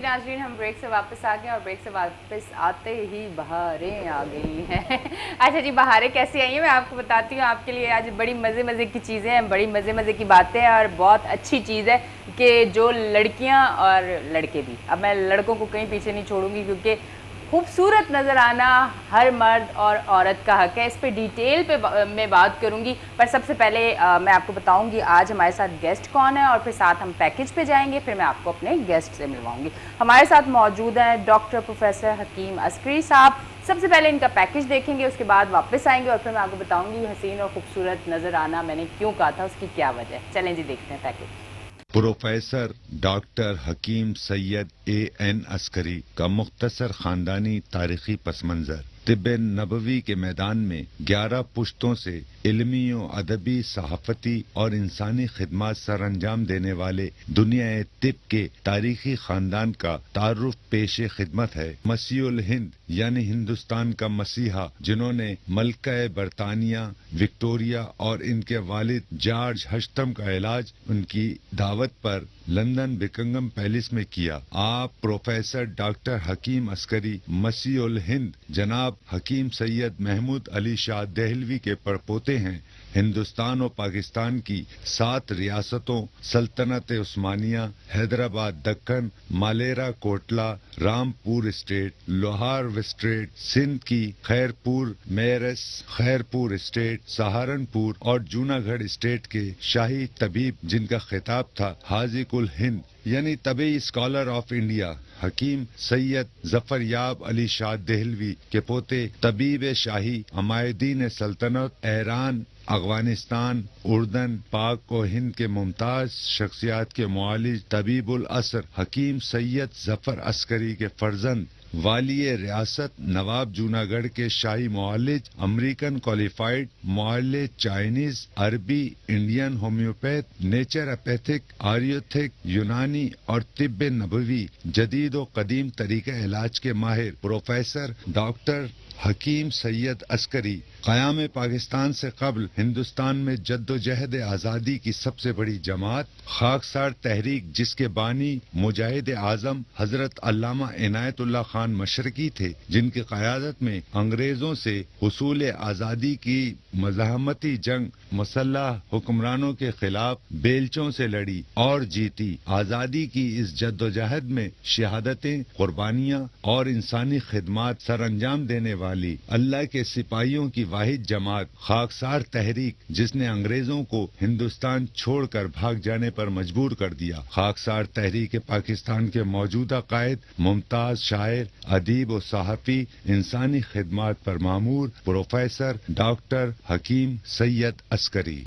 नाज़रीन, हम ब्रेक से वापस आ गए और ब्रेक से वापस आते ही बहारें आ गई हैं। अच्छा जी, बहारें कैसी आई हैं मैं आपको बताती हूँ। आपके लिए आज बड़ी मज़े मज़े की चीज़ें हैं, बड़ी मज़े मज़े की बातें हैं और बहुत अच्छी चीज़ है कि जो लड़कियाँ और लड़के भी, अब मैं लड़कों को कहीं पीछे नहीं छोड़ूंगी क्योंकि खूबसूरत नज़र आना हर मर्द और औरत का हक है। इस पे डिटेल पे मैं बात करूंगी, पर सबसे पहले मैं आपको बताऊंगी आज हमारे साथ गेस्ट कौन है और फिर साथ हम पैकेज पे जाएंगे, फिर मैं आपको अपने गेस्ट से मिलवाऊंगी। हमारे साथ मौजूद हैं डॉक्टर प्रोफेसर हकीम अस्करी साहब। सबसे पहले इनका पैकेज देखेंगे, उसके बाद वापस आएंगे और फिर मैं आपको बताऊंगी हसीन और खूबसूरत नज़र आना मैंने क्यों कहा था, उसकी क्या वजह है। चलें जी, देखते हैं पैकेज। प्रोफेसर डॉक्टर हकीम सैयद A.N. अस्करी का मुख्तसर खानदानी तारीखी पस मंज़र। तिब्ब नबवी के मैदान में 11 पुश्तों से इल्मी और अदबी, सहाफ़ती और इंसानी खिदमात सर अंजाम देने वाले दुनिया तिब के तारीखी खानदान का तारुफ पेश खिदमत है। मसीहुल हिंद यानी हिंदुस्तान का मसीहा, जिन्होंने मलका बरतानिया विक्टोरिया और इनके वालिद जॉर्ज हश्तम का इलाज उनकी दावत पर लंदन बिकिंगम पैलेस में किया। आप प्रोफेसर डॉक्टर हकीम अस्करी मसीहुल हिंद जनाब हकीम सैयद महमूद अली शाह देहलवी के परपोते हैं। हिंदुस्तान और पाकिस्तान की 7 रियासतों सल्तनत उस्मानिया, हैदराबाद दक्कन, मालेरा कोटला, रामपुर स्टेट, लोहार स्टेट, सिंध की खैरपुर मेरस, खैरपुर स्टेट, सहारनपुर और जूनागढ़ स्टेट के शाही तबीब, जिनका खिताब था हाजी कुल हिंद यानी तबी स्कॉलर ऑफ इंडिया, हकीम सैयद जफरयाब अली शाह देहलवी के पोते तबीब शाही हमायूदीन सल्तनत ईरान, अफगानिस्तान, उर्दन, पाक और हिंद के मुमताज शख्सियात के मुआलिज तबीबुल असर हकीम सैयद जफर अस्करी के फर्जंद वालिय रियासत नवाब जूनागढ़ के शाही मुआलिज, अमेरिकन क्वालिफाइड मुआलिज, चाइनीज, अरबी, इंडियन होम्योपैथ, नेचुरोपैथिक, आयुर्वेदिक, यूनानी और तिब्ब नबवी जदीद और कदीम तरीके इलाज के माहिर प्रोफेसर डॉक्टर हकीम सैयद अस्करी क़याम पाकिस्तान से कबल हिंदुस्तान में जद्दोजहद आज़ादी की सबसे बड़ी जमात खाकसार तहरीक, जिसके बानी मुजाहिद आज़म हजरत अल्लामा इनायतुल्लाह खान मशरकी थे, जिनकी क़यादत में अंग्रेज़ों से हुसूल आज़ादी की मज़ाहमती जंग मुसल्लह हुक्मरानों के खिलाफ बेलचों से लड़ी और जीती। आज़ादी की इस जद्दोजहद में शहादतें, कुर्बानियाँ और इंसानी खिदमात सर अंजाम देने वाली अल्लाह के सिपाहियों की वाहिद जमात खाकसार तहरीक, जिसने अंग्रेजों को हिंदुस्तान छोड़कर भाग जाने पर मजबूर कर दिया। खाकसार तहरीक पाकिस्तान के मौजूदा कायद, मुमताज शायर, अदीब और सहाफ़ी, इंसानी खिदमात पर मामूर प्रोफेसर डॉक्टर हकीम सैयद अस्करी।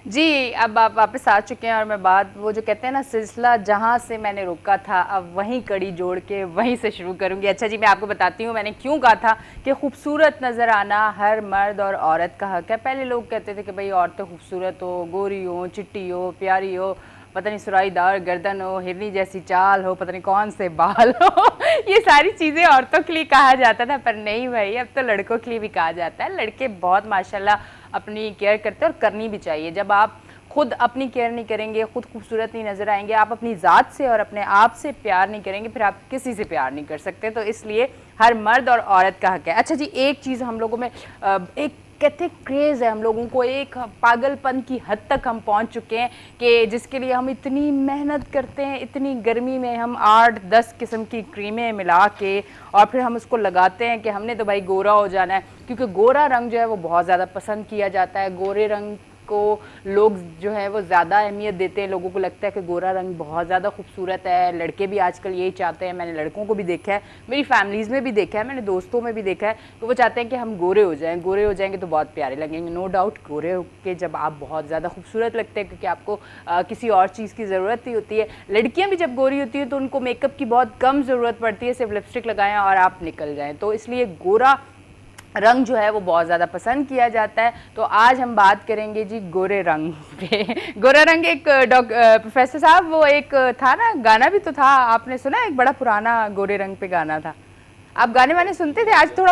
जी, अब आप वापस आ चुके हैं और मैं बात वो जो कहते हैं ना, सिलसिला जहाँ से मैंने रोका था अब वहीं कड़ी जोड़ के वहीं से शुरू करूँगी। अच्छा जी, मैं आपको बताती हूँ मैंने क्यों कहा था कि खूबसूरत नज़र आना हर मर्द और औरत का हक है। पहले लोग कहते थे कि भाई औरतें खूबसूरत हो, गोरी हो, चिट्टी हो, प्यारी हो, पता नहीं सुराईदार गर्दन हो, हिरनी जैसी चाल हो, पता नहीं कौन से बाल हो ये सारी चीज़ें औरतों के लिए कहा जाता था, पर नहीं भाई, अब तो लड़कों के लिए भी कहा जाता है। लड़के बहुत माशाल्लाह अपनी केयर करते हैं और करनी भी चाहिए। जब आप खुद अपनी केयर नहीं करेंगे, खुद खूबसूरत नहीं नज़र आएंगे, आप अपनी ज़ात से और अपने आप से प्यार नहीं करेंगे, फिर आप किसी से प्यार नहीं कर सकते। तो इसलिए हर मर्द और औरत का हक है। अच्छा जी, एक चीज़ हम लोगों में एक कहते क्रेज़ है, हम लोगों को एक पागलपन की हद तक हम पहुंच चुके हैं कि जिसके लिए हम इतनी मेहनत करते हैं, इतनी गर्मी में हम 8-10 किस्म की क्रीमें मिला के और फिर हम उसको लगाते हैं कि हमने तो भाई गोरा हो जाना है, क्योंकि गोरा रंग जो है वो बहुत ज़्यादा पसंद किया जाता है। गोरे रंग को लोग जो है वो ज़्यादा अहमियत देते हैं। लोगों को लगता है कि गोरा रंग बहुत ज़्यादा खूबसूरत है। लड़के भी आजकल यही चाहते हैं। मैंने लड़कों को भी देखा है, मेरी फैमिलीज़ में भी देखा है, मैंने दोस्तों में भी देखा है कि वो चाहते हैं कि हम गोरे हो जाएं। गोरे हो जाएंगे तो बहुत प्यारे लगेंगे। नो डाउट गोरे होके जब आप बहुत ज़्यादा खूबसूरत लगते हैं, क्योंकि आपको किसी और चीज़ की ज़रूरत ही होती है। लड़कियाँ भी जब गोरी होती हैं तो उनको मेकअप की बहुत कम ज़रूरत पड़ती है, सिर्फ लिपस्टिक लगाएं और आप निकल जाएँ। तो इसलिए गोरा रंग जो है वो बहुत ज़्यादा पसंद किया जाता है। तो आज हम बात करेंगे जी गोरे रंग पे। गोरा रंग एक प्रोफेसर साहब वो एक था ना, गाना भी तो था, आपने सुना, एक बड़ा पुराना गोरे रंग पे गाना था। आप गाने वाने सुनते थे? आज थोड़ा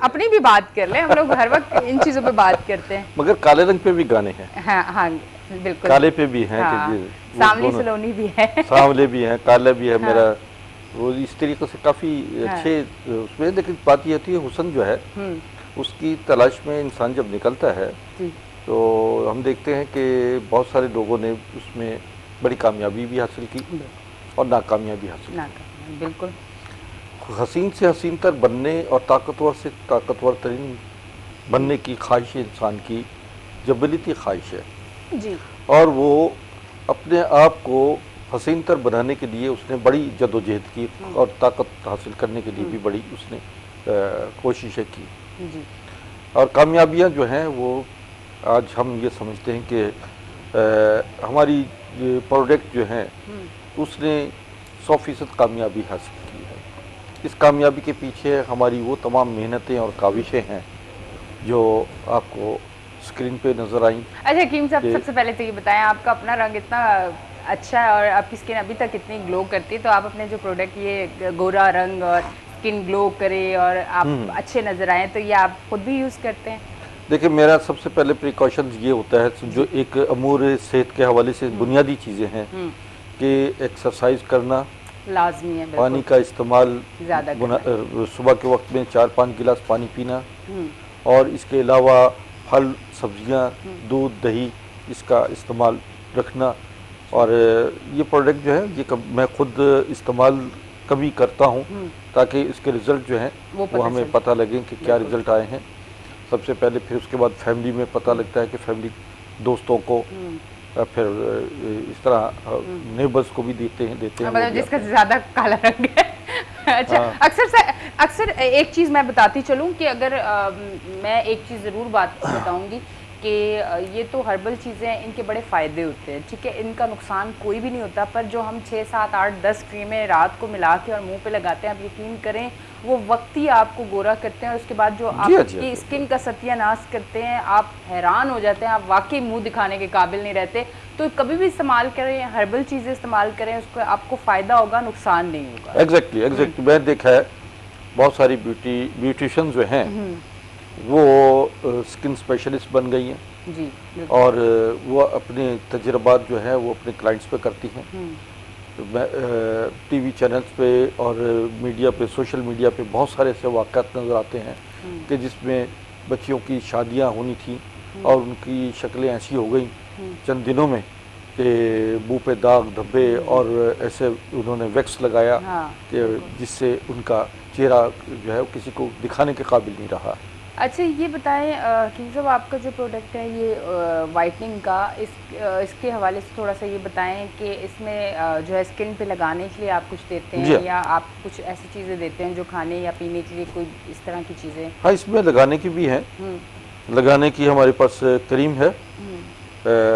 अपनी भी बात कर लें, हम लोग हर वक्त इन चीज़ों पे बात करते हैं। मगर काले रंग पे भी गाने हैं, हाँ हाँ बिल्कुल, काले पे भी हैं हाँ, कि वो सांवली दोनों- सलोनी भी है। सांवले भी हैं, काला भी है हाँ। मेरा, वो इस तरीके से काफ़ी हाँ। अच्छे उसमें। लेकिन बात ये होती है हुस्न जो है उसकी तलाश में इंसान जब निकलता है जी तो हम देखते हैं कि बहुत सारे लोगों ने उसमें बड़ी कामयाबी भी हासिल की और नाकामयाबी हासिल ना बिल्कुल की। हसीन से हसीन तर बनने और ताकतवर से ताकतवर तरीन बनने की ख्वाहिश इंसान की जबलीती ख्वाहिश है, जी और वो अपने आप को हसीन तर बनाने के लिए उसने बड़ी जदोजहद की और ताकत हासिल करने के लिए भी बड़ी उसने कोशिशें की। जी और कामयाबियां जो हैं वो आज हम ये समझते हैं कि हमारी प्रोडक्ट जो है उसने 100% कामयाबी हासिल की है। इस कामयाबी के पीछे हमारी वो तमाम मेहनतें और काविशें हैं जो आपको स्क्रीन पे नज़र आई। अच्छा हकीम साहब, जी। सबसे पहले तो ये बताएं, आपका अपना रंग इतना अच्छा है और आपकी स्किन अभी तक इतनी ग्लो करती है, तो आप अपने जो प्रोडक्ट ये गोरा रंग और स्किन ग्लो करे और आप अच्छे नजर आए, तो ये आप खुद भी यूज़ करते हैं? देखिए, मेरा सबसे पहले प्रिकॉशन ये होता है जो एक अमूर सेहत के हवाले से बुनियादी चीज़ें हैं कि एक्सरसाइज करना, लाजमी है बिल्कुल। पानी का इस्तेमाल ज़्यादा सुबह के वक्त में 4-5 गिलास पानी पीना, और इसके अलावा फल सब्जियां, दूध, दही, इसका इस्तेमाल रखना। और ये प्रोडक्ट जो है ये मैं खुद इस्तेमाल कभी करता हूँ ताकि इसके रिज़ल्ट जो हैं वो हमें पता लगे कि क्या रिज़ल्ट आए हैं सबसे पहले। फिर उसके बाद फैमिली में पता लगता है कि फैमिली दोस्तों को, फिर इस तरह नेबर्स को भी देते हैं मतलब जिसका ज़्यादा काला रंग है। अच्छा, अक्सर एक चीज़ मैं बताती चलूँ कि अगर मैं एक चीज़ ज़रूर बताऊँगी कि ये तो हर्बल चीज़ें हैं, इनके बड़े फ़ायदे होते हैं, ठीक है, इनका नुकसान कोई भी नहीं होता, पर जो हम 6, 7, 8, 10 क्रीमें रात को मिला के और मुंह पे लगाते हैं, आप यकीन करें वो वक्ती आपको गोरा करते हैं और उसके बाद जो आपकी स्किन का सत्यानाश करते हैं, आप हैरान हो जाते हैं, आप वाकई मुंह दिखाने के काबिल नहीं रहते। तो कभी भी इस्तेमाल करें, हर्बल चीज़ें इस्तेमाल करें, उसको आपको फ़ायदा होगा, नुकसान नहीं होगा। एग्जैक्टली मैं देखा है बहुत सारी ब्यूटिशियन जो हैं वो स्किन स्पेशलिस्ट बन गई हैं जी, और वो अपने तजुर्बात जो है वो अपने क्लाइंट्स पे करती हैं। टीवी चैनल्स पे और मीडिया पे, सोशल मीडिया पे बहुत सारे ऐसे वाक़यात नज़र आते हैं कि जिसमें बच्चियों की शादियां होनी थी और उनकी शक्लें ऐसी हो गई चंद दिनों में कि मुँह पे दाग धब्बे और ऐसे उन्होंने वैक्स लगाया कि जिससे उनका चेहरा जो है वो किसी को दिखाने के काबिल नहीं रहा। अच्छा ये बताएं कि जब आपका जो प्रोडक्ट है ये वाइटनिंग का, इसके हवाले से थोड़ा सा ये बताएं कि इसमें जो है स्किन पे लगाने के लिए आप कुछ देते हैं या आप कुछ ऐसी चीज़ें देते हैं जो खाने या पीने के लिए, कोई इस तरह की चीज़ें? हाँ, इसमें लगाने की भी है। लगाने की हमारे पास क्रीम है,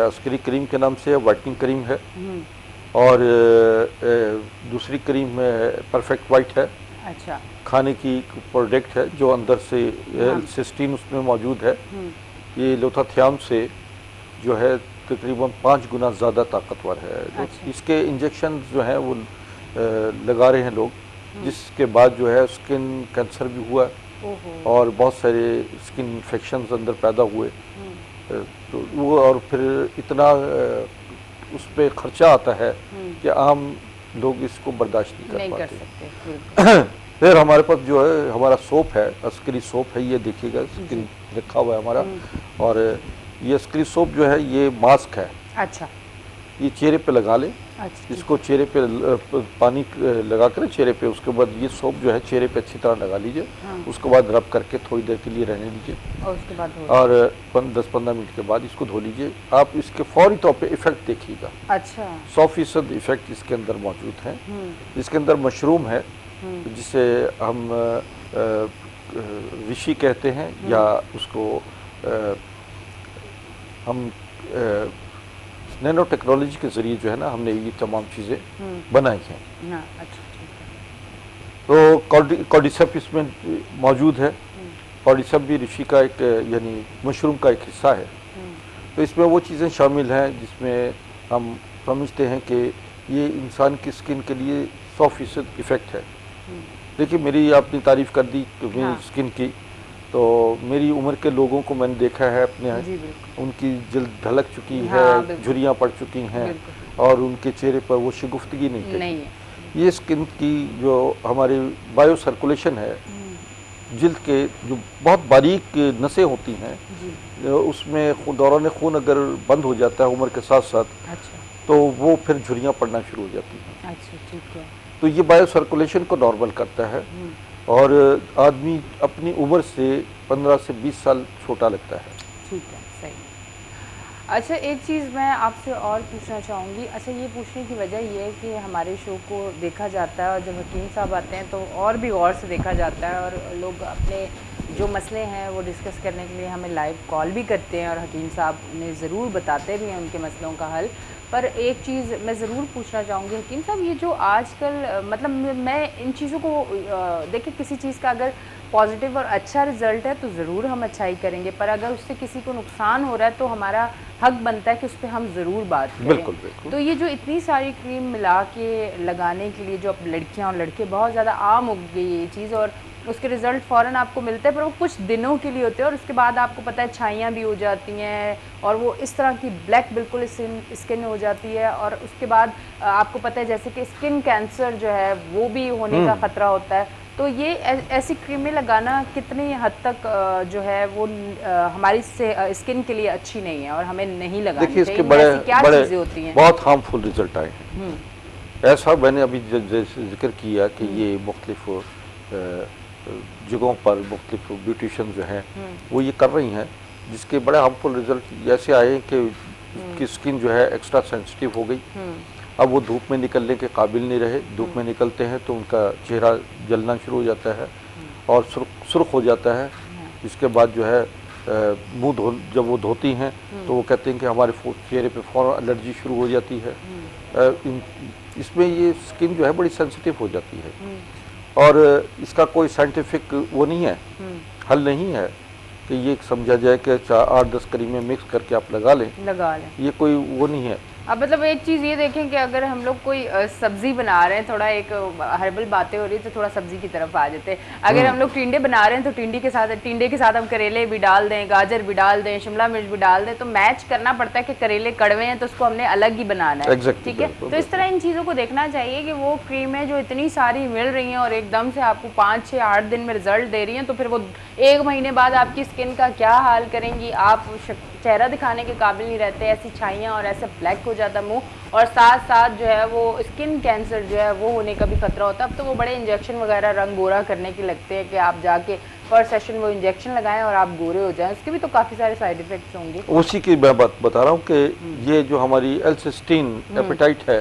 अस्करी क्रीम के नाम से वाइटनिंग क्रीम है, और दूसरी क्रीम परफेक्ट वाइट है। अच्छा, खाने की प्रोडक्ट है जो अंदर से सिस्टीन उसमें मौजूद है। ये लोथाथियाम से जो है तकरीबन 5 गुना ज़्यादा ताकतवर है। अच्छा। इसके इंजेक्शन जो हैं वो लगा रहे हैं लोग, जिसके बाद जो है स्किन कैंसर भी हुआ और बहुत सारे स्किन इन्फेक्शंस अंदर पैदा हुए। तो वो और फिर इतना उस पर ख़र्चा आता है कि आम लोग इसको बर्दाश्त नहीं कर पाते। फिर हमारे पास जो है हमारा सोप है, अस्करी सोप है, ये देखिएगा स्क्रीन रखा हुआ है हमारा। और ये अस्करी सोप जो है ये मास्क है। अच्छा, ये चेहरे पे लगा ले। अच्छा, इसको चेहरे पे पानी लगा कर चेहरे पे, उसके बाद ये सोप जो है चेहरे पे अच्छी तरह लगा लीजिए। उसके बाद रब करके थोड़ी देर के लिए रहने दीजिए और उसके बाद 10-15 मिनट के बाद इसको धो लीजिए। आप इसके फौरी तौर पे इफेक्ट देखिएगा। अच्छा, 100% इफेक्ट इसके अंदर मौजूद है। इसके अंदर मशरूम है जिसे हम ऋषि कहते हैं, या उसको हम नैनो टेक्नोलॉजी के ज़रिए जो है ना हमने ये तमाम चीज़ें बनाई हैं। अच्छा, तो कॉर्डिसेप इसमें मौजूद है। कॉर्डिसेप भी ऋषि का एक यानी मशरूम का एक हिस्सा है। तो इसमें वो चीज़ें शामिल हैं जिसमें हम समझते हैं कि ये इंसान की स्किन के लिए 100% इफ़ेक्ट है। देखिए मेरी आपने तारीफ़ कर दी कि मेरी हाँ। स्किन की, तो मेरी उम्र के लोगों को मैंने देखा है अपने, जी बिल्कुल। उनकी जल्द ढलक चुकी है, हाँ, बिल्कुल। झुर्रियाँ पड़ चुकी हैं बिल्कुल। और उनके चेहरे पर वो शगुफ्तगी नहीं नहीं कहीं। है। ये स्किन की जो हमारी बायो सर्कुलेशन है, जिल्द के जो बहुत बारीक नसें होती हैं, जी। उसमें दौरान खून अगर बंद हो जाता है उम्र के साथ साथ, अच्छा। तो वो फिर झुर्रियाँ पड़ना शुरू हो जाती हैं। अच्छा ठीक है। तो ये बायो सर्कुलेशन को नॉर्मल करता है और आदमी अपनी उम्र से 15 से 20 साल छोटा लगता है। ठीक है, सही। अच्छा, एक चीज़ मैं आपसे और पूछना चाहूँगी। अच्छा, ये पूछने की वजह ये है कि हमारे शो को देखा जाता है और जब हकीम साहब आते हैं तो और भी गौर से देखा जाता है और लोग अपने जो मसले हैं वो डिस्कस करने के लिए हमें लाइव कॉल भी करते हैं और हकीम साहब उन्हें ज़रूर बताते भी हैं उनके मसलों का हल। पर एक चीज़ मैं ज़रूर पूछना चाहूँगी हकीम साहब, ये जो आजकल मतलब मैं इन चीज़ों को देखिए, किसी चीज़ का अगर पॉजिटिव और अच्छा रिजल्ट है तो ज़रूर हम अच्छाई करेंगे, पर अगर उससे किसी को नुकसान हो रहा है तो हमारा हक बनता है कि उस पर हम ज़रूर बात करें। बिल्कुल बिल्कुल। तो ये जो इतनी सारी क्रीम मिला के लगाने के लिए जो अब लड़कियां और लड़के बहुत ज़्यादा आम हो गई ये चीज़, और उसके रिज़ल्ट फ़ौरन आपको मिलते हैं पर वो कुछ दिनों के लिए होते हैं और उसके बाद आपको पता है छाइयाँ भी हो जाती हैं और वो इस तरह की ब्लैक बिल्कुल स्किन हो जाती है और उसके बाद आपको पता है जैसे कि स्किन कैंसर जो है वो भी होने का ख़तरा होता है। तो ये ऐसी क्रीमें लगाना कितनी हद तक जो है वो हमारी स्किन के लिए अच्छी नहीं है और हमें नहीं लगानी देखिए चाहिए? इसके इनमें बड़े ऐसी क्या बड़े चीज़ें होती हैं? बहुत हार्मफुल रिजल्ट आए हैं। ऐसा मैंने अभी जैसे जिक्र किया कि ये मुख्तलिफ जगहों पर मुख्तलिफ ब्यूटिशन जो हैं वो ये कर रही हैं, जिसके बड़े हार्मफुल रिजल्ट ऐसे आए कि उसकी स्किन जो है एक्स्ट्रा सेंसिटिव हो गई। अब वो धूप में निकलने के काबिल नहीं रहे। धूप में निकलते हैं तो उनका चेहरा जलना शुरू हो जाता है और सुर्ख हो जाता है। इसके बाद जो है मुंह जब वो धोती हैं तो वो कहते हैं कि हमारे चेहरे पे फ़ौरन एलर्जी शुरू हो जाती है। इसमें ये स्किन जो है बड़ी सेंसिटिव हो जाती है और इसका कोई साइंटिफिक वो नहीं है, हल नहीं है कि ये समझा जाए कि 8-10 क्रीमें मिक्स करके आप लगा लें, ये कोई वो नहीं है। अब मतलब एक चीज़ ये देखें कि अगर हम लोग कोई सब्जी बना रहे हैं, थोड़ा एक हर्बल बातें हो रही है तो थोड़ा सब्जी की तरफ आ जाते हैं। अगर हम लोग टिंडे बना रहे हैं तो टिंडे के साथ हम करेले भी डाल दें, गाजर भी डाल दें, शिमला मिर्च भी डाल दें, तो मैच करना पड़ता है कि करेले कड़वे हैं तो उसको हमने अलग ही बनाना है। ठीक है, तो इस तरह इन चीज़ों को देखना चाहिए कि वो क्रीमें जो इतनी सारी मिल रही हैं और एकदम से आपको 5, 6, 8 दिन में रिजल्ट दे रही हैं, तो फिर वो 1 महीने बाद आपकी स्किन का क्या हाल करेंगी। आप चेहरा दिखाने के काबिल नहीं रहते, ऐसी छाइयाँ और ऐसे ब्लैक हो जाता मुंह, और साथ साथ जो है वो स्किन कैंसर जो है वो होने का भी खतरा होता है। अब तो वो बड़े इंजेक्शन वगैरह रंग गोरा करने के लगते हैं कि आप जाके पर सेशन वो इंजेक्शन लगाएं और आप गोरे हो जाएं, उसके भी तो काफ़ी सारे साइड इफेक्ट्स होंगे। उसी की मैं बात बता रहा हूँ कि ये जो हमारी एल्सिस्टीन एपेटाइट है,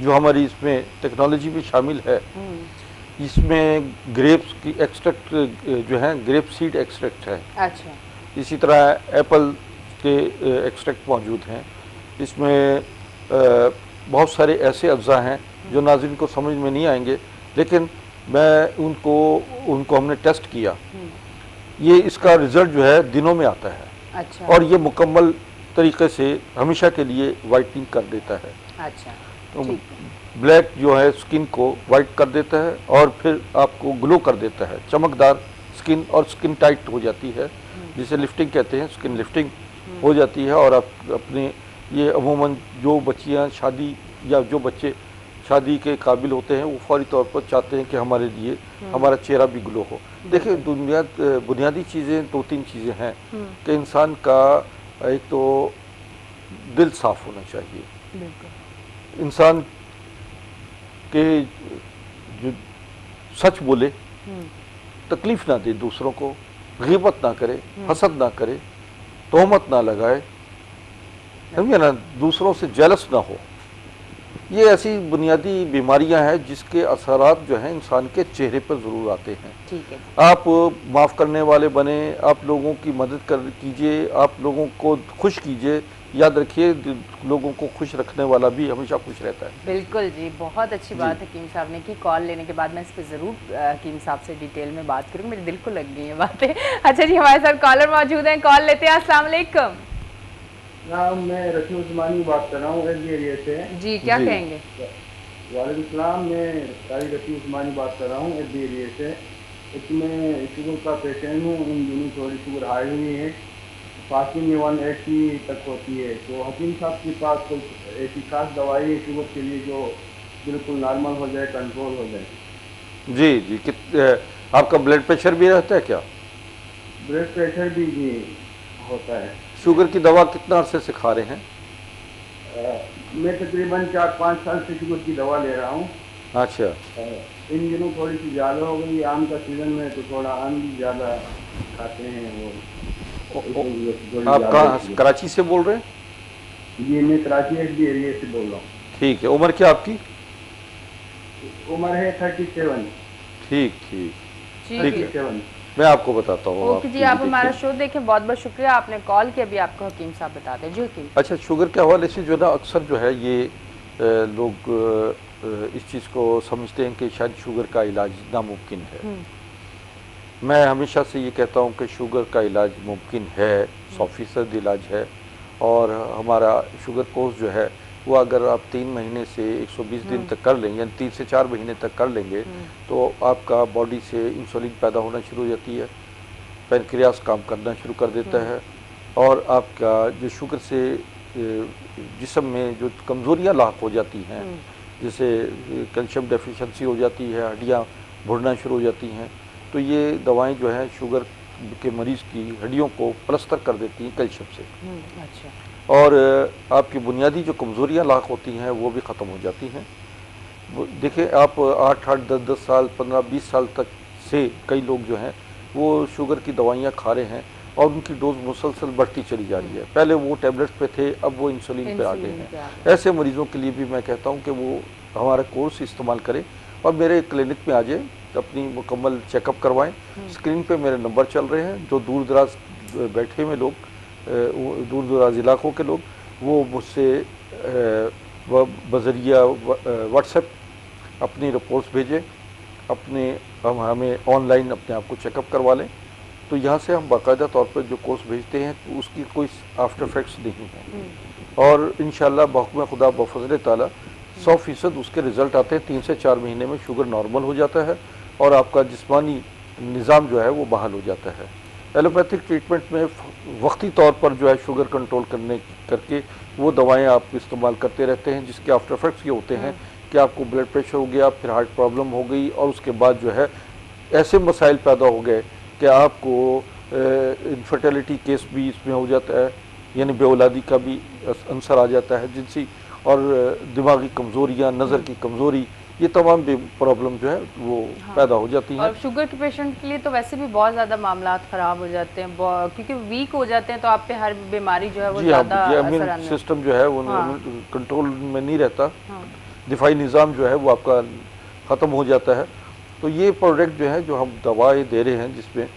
जो हमारी इसमें टेक्नोलॉजी भी शामिल है, इसमें ग्रेप्स की एक्सट्रैक्ट जो है ग्रेप सीड एक्सट्रैक्ट है। अच्छा। इसी तरह एप्पल के एक्सट्रैक्ट मौजूद हैं। इसमें बहुत सारे ऐसे अज्जा हैं जो नाज़रीन को समझ में नहीं आएंगे, लेकिन मैं उनको हमने टेस्ट किया। ये इसका रिज़ल्ट जो है दिनों में आता है। अच्छा। और ये मुकम्मल तरीके से हमेशा के लिए वाइटनिंग कर देता है। अच्छा। तो ब्लैक जो है स्किन को वाइट कर देता है और फिर आपको ग्लो कर देता है, चमकदार स्किन, और स्किन टाइट हो जाती है, जिसे लिफ्टिंग कहते हैं। स्किन लिफ्टिंग हो जाती है और आप अपने ये अमूमन जो बच्चियां शादी या जो बच्चे शादी के काबिल होते हैं वो फौरी तौर पर चाहते हैं कि हमारे लिए हमारा चेहरा भी ग्लो हो। देखिए बुनियादी चीज़ें 2-3 चीज़ें हैं कि इंसान का एक तो दिल साफ़ होना चाहिए, इंसान के जो सच बोले, तकलीफ़ ना दे दूसरों को, ग़ीबत ना करे, हसद ना करे, तोहमत ना लगाए, समझे ना, दूसरों से जेलस ना हो। ये ऐसी बुनियादी बीमारियां हैं जिसके असरात जो हैं इंसान के चेहरे पर ज़रूर आते हैं। ठीक है। आप माफ़ करने वाले बने, आप लोगों की मदद कीजिए, आप लोगों को खुश कीजिए। याद रखिए, लोगों को खुश रखने वाला भी हमेशा खुश रहता है। बिल्कुल जी, बहुत अच्छी बात हकीम साहब ने की। कॉल लेने के बाद मैं इस पर ज़रूर हकीम साहब से डिटेल में बात करूँगी, मेरे दिल को लग गई है बातें। अच्छा जी, हमारे साथ कॉलर मौजूद हैं, कॉल लेते हैं। अस्सलाम वालेकुम। मैं रफी उस्मानी बात कर रहा हूँ एरिया से। जी, क्या कहेंगे? वालेकुम सलाम। मैं तारिक रफी उस्मानी बात कर रहा हूँ एफ डी एरिया से। इसमें शुगर का पेशेंट हूँ, इन दिनों थोड़ी शुगर हाई हुई है, फास्टिंग में 180 तक होती है। तो हकीम साहब के पास कोई ऐसी खास दवाई है शुगर के लिए जो बिल्कुल नॉर्मल हो जाए, कंट्रोल हो जाए? जी जी, आपका ब्लड प्रेशर भी रहता है क्या? ब्लड प्रेशर भी जी होता है। शुगर की दवा कितना अरसे से खा रहे हैं? मैं तकरीबन 4-5 साल से शुगर की दवा ले रहा हूँ। अच्छा, इन दिनों थोड़ी सी ज़्यादा हो गई, आम का सीज़न में तो थोड़ा आम भी ज़्यादा खाते हैं वो। आप कहाँ, कराची से बोल रहे हैं? जी, मैं कराची एफ डी एरिया से बोल रहा हूँ। ठीक है, उम्र क्या आपकी? उम्र है 37। ठीक ठीक, जी देखिए, 37। मैं आपको बताता हूँ। ओके जी, आप हमारा शो देखें, बहुत बहुत शुक्रिया, आपने कॉल किया। अभी आपको हकीम साहब बताते हैं जी। हकीम, अच्छा, शुगर के हवाले से जो ना अक्सर जो है ये लोग इस चीज़ को समझते हैं कि शायद शुगर का इलाज नामुमकिन है। मैं हमेशा से ये कहता हूँ कि शुगर का इलाज मुमकिन है, 100% इलाज है। और हमारा शुगर कोर्स जो है वो अगर आप 3 महीने से 120 दिन तक कर लेंगे, यानी 3 से 4 महीने तक कर लेंगे, तो आपका बॉडी से इंसुलिन पैदा होना शुरू हो जाती है, पैनक्रियास काम करना शुरू कर देता है, और आपका जो शुगर से जिस्म में जो कमज़ोरियाँ लाक हो जाती हैं, जैसे कैल्शियम डेफिशिएंसी हो जाती है, हड्डियाँ भुड़ना शुरू हो जाती हैं, तो ये दवाएं जो हैं शुगर के मरीज़ की हड्डियों को प्लस्तर कर देती हैं कैल्शियम से। अच्छा, और आपकी बुनियादी जो कमज़ोरियाँ लाक होती हैं वो भी ख़त्म हो जाती हैं। देखिए, आप 8-8, 10-10 साल, 15-20 साल तक से कई लोग जो हैं वो शुगर की दवाइयाँ खा रहे हैं और उनकी डोज मुसलसल बढ़ती चली जा रही है। पहले वो टैबलेट्स पे थे, अब वो इंसुलिन पे आ गए हैं। ऐसे मरीज़ों के लिए भी मैं कहता हूँ कि वो हमारा कोर्स इस्तेमाल करें और मेरे क्लिनिक में आ जाए, अपनी मुकम्मल चेकअप करवाएं। स्क्रीन पे मेरे नंबर चल रहे हैं। जो दूर दराज बैठे हुए लोग, दूर दराज इलाकों के लोग, वो मुझसे बज़रिया व्हाट्सएप अपनी रिपोर्ट्स भेजें, अपने हमें ऑनलाइन अपने आप को चेकअप करवा लें। तो यहाँ से हम बाकायदा तौर पर जो कोर्स भेजते हैं तो उसकी कोई आफ्टर इफेक्ट्स नहीं है, और इंशाअल्लाह बहुक्म खुदा बफज़ल ताला 100% उसके रिज़ल्ट आते हैं। 3 से 4 महीने में शुगर नॉर्मल हो जाता है और आपका जिस्मानी निज़ाम जो है वो बहाल हो जाता है। एलोपैथिक ट्रीटमेंट में वक्ती तौर पर जो है शुगर कंट्रोल करके वो दवाएं आप इस्तेमाल करते रहते हैं, जिसके आफ्टर इफेक्ट्स ये होते हैं कि आपको ब्लड प्रेशर हो गया, फिर हार्ट प्रॉब्लम हो गई, और उसके बाद जो है ऐसे मसाइल पैदा हो गए कि आपको इनफर्टिलिटी केस भी इसमें हो जाता है, यानी बेऔलादी का भी अंसर आ जाता है, जिनसी और दिमागी कमज़ोरियाँ, नज़र की कमज़ोरी, ये तमाम प्रॉब्लम जो है वो पैदा हो जाती हैं। और शुगर के पेशेंट के लिए तो वैसे भी बहुत ज़्यादा मामला ख़राब हो जाते हैं, क्योंकि वीक हो जाते हैं, तो आप पे हर बीमारी जो है वो ज़्यादा असर आने सिस्टम जो है वो कंट्रोल में नहीं रहता, दिफाई निज़ाम जो है वो आपका ख़त्म हो जाता है। तो ये प्रोडक्ट जो है, जो हम दवाएं दे रहे हैं जिसमें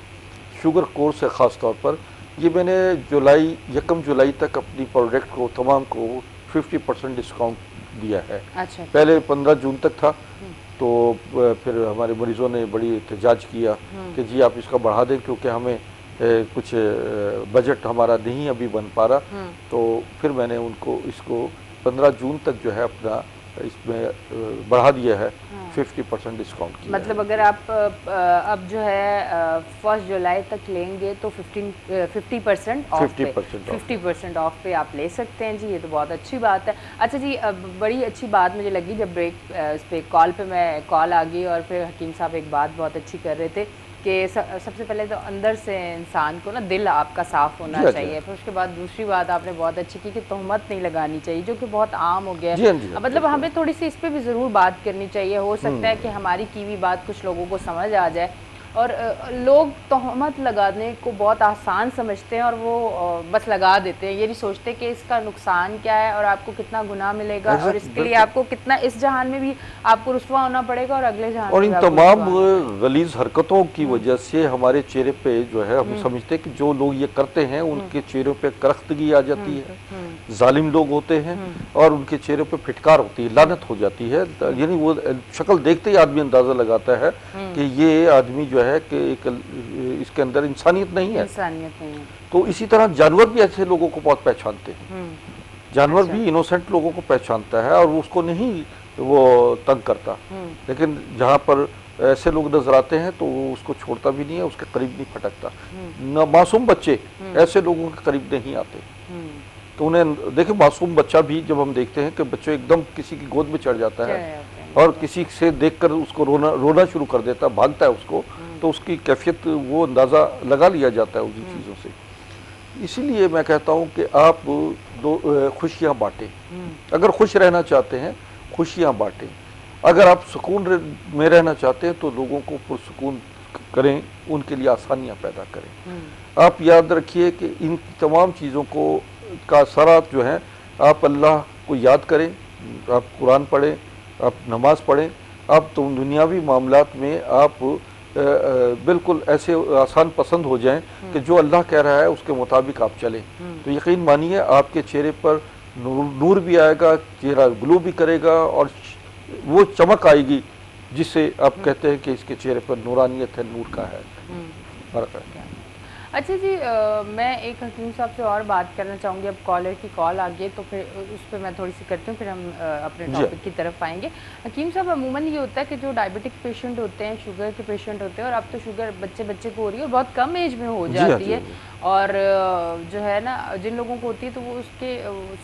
शुगर कोर्स है ख़ास तौर पर, ये मैंने 1 जुलाई तक अपनी प्रोडक्ट को तमाम को 50% डिस्काउंट दिया है। अच्छा, पहले 15 जून तक था, तो फिर हमारे मरीज़ों ने बड़ी एहतजाज किया कि जी आप इसका बढ़ा दें, क्योंकि हमें कुछ बजट हमारा नहीं अभी बन पा रहा। तो फिर मैंने उनको इसको 15 जून तक जो है अपना इसमें बढ़ा दिया है, 50% डिस्काउंट किया। मतलब अगर आप अब जो है 1 जुलाई तक लेंगे तो 50% ऑफ 50% ऑफ पे आप ले सकते हैं जी। ये तो बहुत अच्छी बात है। अच्छा जी, बड़ी अच्छी बात मुझे लगी जब ब्रेक इस पे कॉल आ गई और फिर हकीम साहब एक बात बहुत अच्छी कर रहे थे कि सबसे पहले तो अंदर से इंसान को ना दिल आपका साफ़ होना चाहिए, फिर उसके बाद दूसरी बात आपने बहुत अच्छी की कि तोहमत नहीं लगानी चाहिए, जो कि बहुत आम हो गया है। मतलब हमें थोड़ी सी इस पे भी ज़रूर बात करनी चाहिए। हो सकता है कि हमारी की हुई बात कुछ लोगों को समझ आ जाए, और लोग तोहमत लगाने को बहुत आसान समझते हैं और वो बस लगा देते हैं, ये नहीं सोचते कि इसका नुकसान क्या है और आपको कितना गुनाह मिलेगा, और इसके लिए आपको कितना इस जहान में भी आपको रुस्वा होना पड़ेगा और अगले जहान में। और इन तमाम गलीज हरकतों की वजह से हमारे चेहरे पे जो है, हम समझते हैं कि जो लोग ये करते हैं उनके चेहरों पे करख्तगी आ जाती है, जालिम लोग होते हैं, और उनके चेहरे पे फिटकार होती है, लानत हो जाती है। यानी वो शक्ल देखते ही आदमी अंदाजा लगाता है कि ये आदमी जो है कि इसके अंदर इंसानियत नहीं है। तो इसी तरह जानवर भी ऐसे लोगों को बहुत पहचानते हैं। जानवर भी इनोसेंट लोगों को पहचानता है और वो उसको नहीं वो तंग करता। लेकिन जहाँ पर ऐसे लोग नजर आते हैं तो वो उसको छोड़ता भी नहीं है, उसके करीब नहीं फटकता। न मासूम बच्चे ऐसे लोगों के करीब नहीं आते। तो उन्हें देखिए, मासूम बच्चा भी जब हम देखते हैं कि बच्चों एकदम किसी की गोद में चढ़ जाता है और किसी से देखकर उसको रोना शुरू कर देता है, भागता है उसको, तो उसकी कैफियत वो अंदाज़ा लगा लिया जाता है उन चीज़ों से। इसीलिए मैं कहता हूँ कि आप खुशियाँ बांटें। अगर खुश रहना चाहते हैं, खुशियाँ बांटें। अगर आप सुकून में रहना चाहते हैं तो लोगों को पुरसुकून करें, उनके लिए आसानियाँ पैदा करें। आप याद रखिए कि इन तमाम चीज़ों को का असरात जो है, आप अल्लाह को याद करें, आप कुरान पढ़ें, आप नमाज पढ़ें, आप तो दुनियावी मामलात में आप बिल्कुल ऐसे आसान पसंद हो जाएं कि जो अल्लाह कह रहा है उसके मुताबिक आप चलें। तो यकीन मानिए आपके चेहरे पर नूर भी आएगा, चेहरा ग्लो भी करेगा और वो चमक आएगी जिससे आप कहते हैं कि इसके चेहरे पर नूरानियत है, नूर का है, फर्क है। अच्छा जी, मैं एक हकीम साहब से और बात करना चाहूँगी। अब कॉलर की कॉल आ गई तो फिर उस पर मैं थोड़ी सी करती हूँ, फिर हम अपने टॉपिक की तरफ आएंगे। हकीम साहब, अमूमन ये होता है कि जो डायबिटिक पेशेंट होते हैं, शुगर के पेशेंट होते हैं, और अब तो शुगर बच्चे बच्चे को हो रही है और बहुत कम एज में हो जाती है, और जो है ना जिन लोगों को होती है तो वो उसके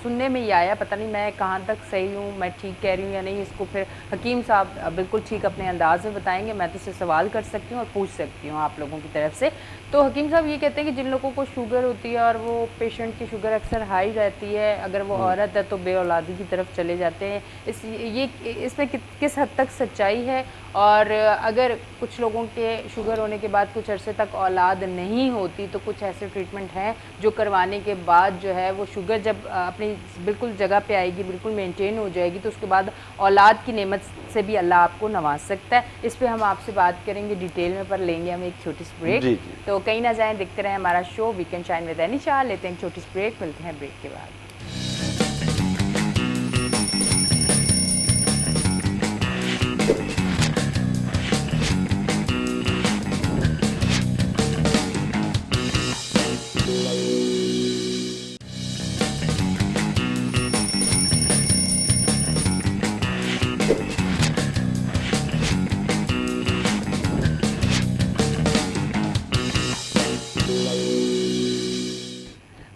सुनने में ही आया, पता नहीं मैं कहाँ तक सही हूँ, मैं ठीक कह रही हूँ या नहीं, इसको फिर हकीम साहब बिल्कुल ठीक अपने अंदाज में बताएंगे। मैं तो इससे सवाल कर सकती हूँ और पूछ सकती हूँ आप लोगों की तरफ से। तो हकीम साहब ये कहते हैं कि जिन लोगों को शुगर होती है और वो पेशेंट की शुगर अक्सर हाई रहती है, अगर वो औरत है तो बेऔलादी की तरफ चले जाते हैं। इसमें किस हद तक सच्चाई है, और अगर कुछ लोगों के शुगर होने के बाद कुछ अरसे तक औलाद नहीं होती तो कुछ ऐसे ट्रीटमेंट हैं जो करवाने के बाद जो है वो शुगर जब अपनी बिल्कुल जगह पे आएगी, बिल्कुल मेंटेन हो जाएगी, तो उसके बाद औलाद की नेमत से भी अल्लाह आपको नवाज सकता है। इस पे हम आपसे बात करेंगे डिटेल में, पर लेंगे हम एक छोटी सी ब्रेक। तो कहीं ना जाएं, देखते रहें हमारा show weekend shine with Anisha. लेते हैं एक छोटी सी ब्रेक, मिलते हैं ब्रेक के बाद।